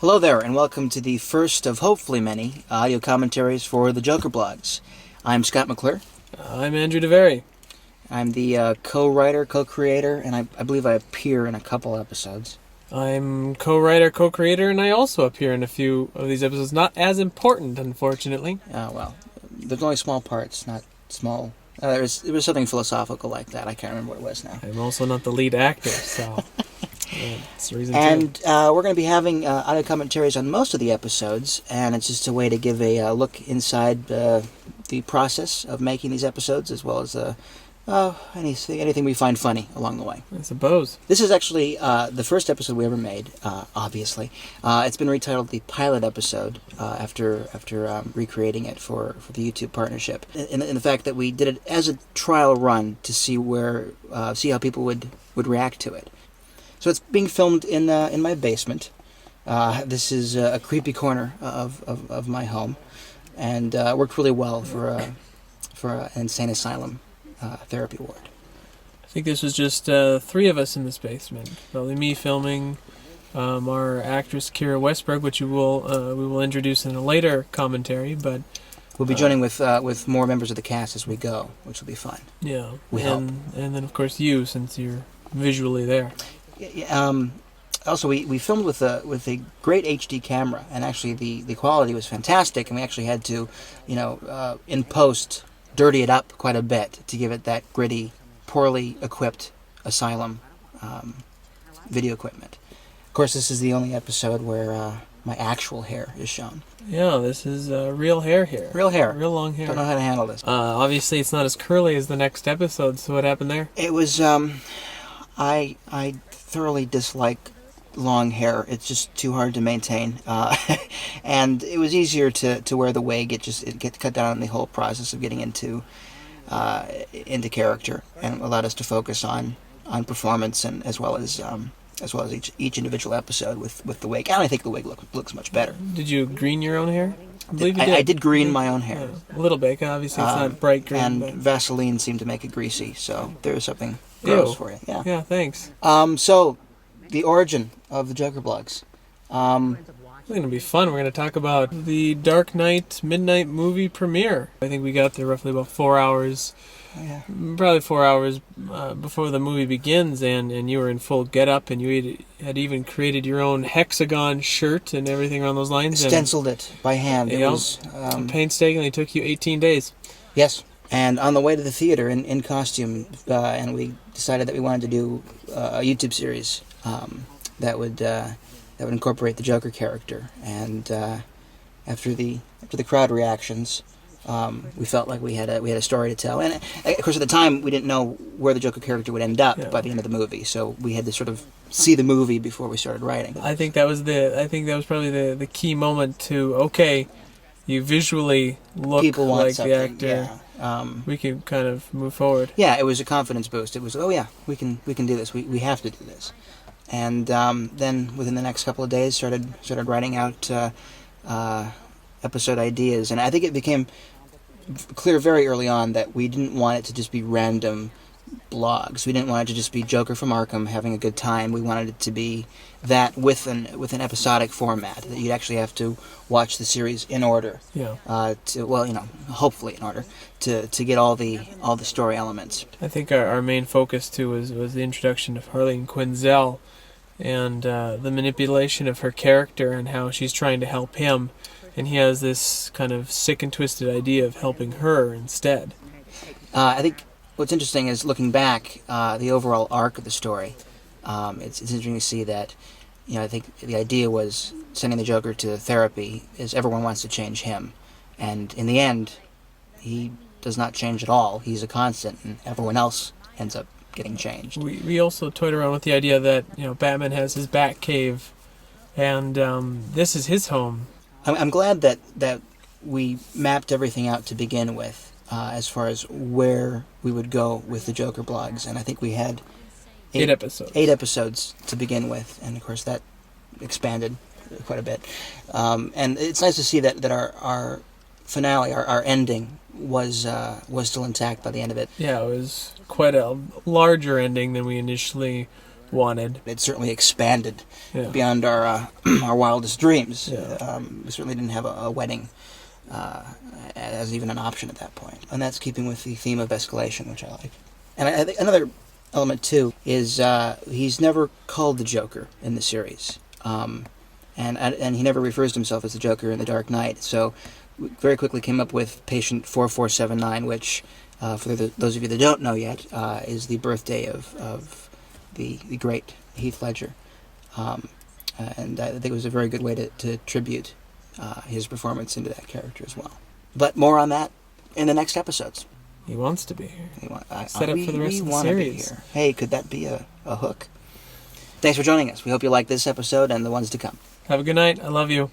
Hello there, and welcome to the first of hopefully many audio commentaries for the Joker blogs. I'm Scott McClure. I'm Andrew DeVary. I'm the co-writer, co-creator, and I believe I appear in a couple episodes. I'm co-writer, co-creator, and I also appear in a few of these episodes. Not as important, unfortunately. Well, there's only small parts, not small. It was something philosophical like that. I can't remember what it was now. I'm also not the lead actor, so that's the reason And too. we're going to be having audio commentaries on most of the episodes, and it's just a way to give a look inside the process of making these episodes, as well as anything we find funny along the way. I suppose. This is actually the first episode we ever made, obviously. It's been retitled the pilot episode after recreating it for the YouTube partnership. In the fact that we did it as a trial run to see how people would react to it. So it's being filmed in my basement. This is a creepy corner of my home, and worked really well for an insane asylum therapy ward. I think this was just three of us in this basement. Probably me filming, our actress Kira Westberg, which we will introduce in a later commentary, but we'll be joining with more members of the cast as we go, which will be fun. Yeah, we hope. And then of course you, since you're visually there. Also, we filmed with a great HD camera, and actually the quality was fantastic, and we actually had to, in post, dirty it up quite a bit to give it that gritty, poorly equipped asylum video equipment. Of course, this is the only episode where my actual hair is shown. Yeah, this is real hair here. Real hair. Real long hair. Don't know how to handle this. Obviously, it's not as curly as the next episode, so what happened there? It was, I thoroughly dislike long hair. It's just too hard to maintain, and it was easier to wear the wig. It get cut down on the whole process of getting into character, and allowed us to focus on performance, and as well as each individual episode with the wig. And I think the wig looks much better. Did you green your own hair? I believe you did. I did green my own hair. Yeah, a little bit. Obviously, it's not bright green. And but Vaseline seemed to make it greasy, so there's something gross for you. Yeah. Yeah. Thanks. So, the origin of the Joker blogs. It's going to be fun. We're going to talk about the Dark Knight midnight movie premiere. I think we got there roughly about 4 hours. Yeah. Probably 4 hours before the movie begins, and you were in full get-up, and you had even created your own hexagon shirt and everything around those lines. Stenciled it by hand. It was painstakingly took you 18 days. Yes, and on the way to the theater in costume, and we decided that we wanted to do a YouTube series that would incorporate the Joker character. And after the crowd reactions, we felt like we had a story to tell. And of course, at the time, we didn't know where the Joker character would end up by the end of the movie. So we had to sort of see the movie before we started writing. I think that was probably the key moment to you visually look People want like something, the actor. Yeah. We can kind of move forward. Yeah, it was a confidence boost. It was, we can do this. We have to do this. And then within the next couple of days, started writing out episode ideas. And I think it became clear very early on that we didn't want it to just be random blogs. We didn't want it to just be Joker from Arkham having a good time. We wanted it to be that with an episodic format, that you'd actually have to watch the series in order. Yeah. Hopefully in order to get all the story elements. I think our main focus too was the introduction of Harleen Quinzel and the manipulation of her character and how she's trying to help him, and he has this kind of sick and twisted idea of helping her instead. I think what's interesting is looking back, the overall arc of the story. It's interesting to see that, I think the idea was sending the Joker to therapy is everyone wants to change him, and in the end, he does not change at all. He's a constant, and everyone else ends up getting changed. We also toyed around with the idea that Batman has his Batcave, and this is his home. I'm glad that we mapped everything out to begin with, as far as where we would go with the Joker blogs, and I think we had 8 episodes. 8 episodes to begin with, and of course that expanded quite a bit. And it's nice to see that our finale, our ending, was still intact by the end of it. Yeah, it was quite a larger ending than we initially wanted. It certainly expanded Yeah. beyond our our wildest dreams. Yeah. We certainly didn't have a wedding as even an option at that point, and that's keeping with the theme of escalation, which I like. And I think another element too is he's never called the Joker in the series, and he never refers to himself as the Joker in The Dark Knight. So we very quickly came up with Patient 4479, which for those of you that don't know yet is the birthday of the great Heath Ledger. And I think it was a very good way to tribute his performance into that character as well. But more on that in the next episodes. He wants to be here. Set up for the rest of the series. Hey, could that be a hook? Thanks for joining us. We hope you like this episode and the ones to come. Have a good night. I love you.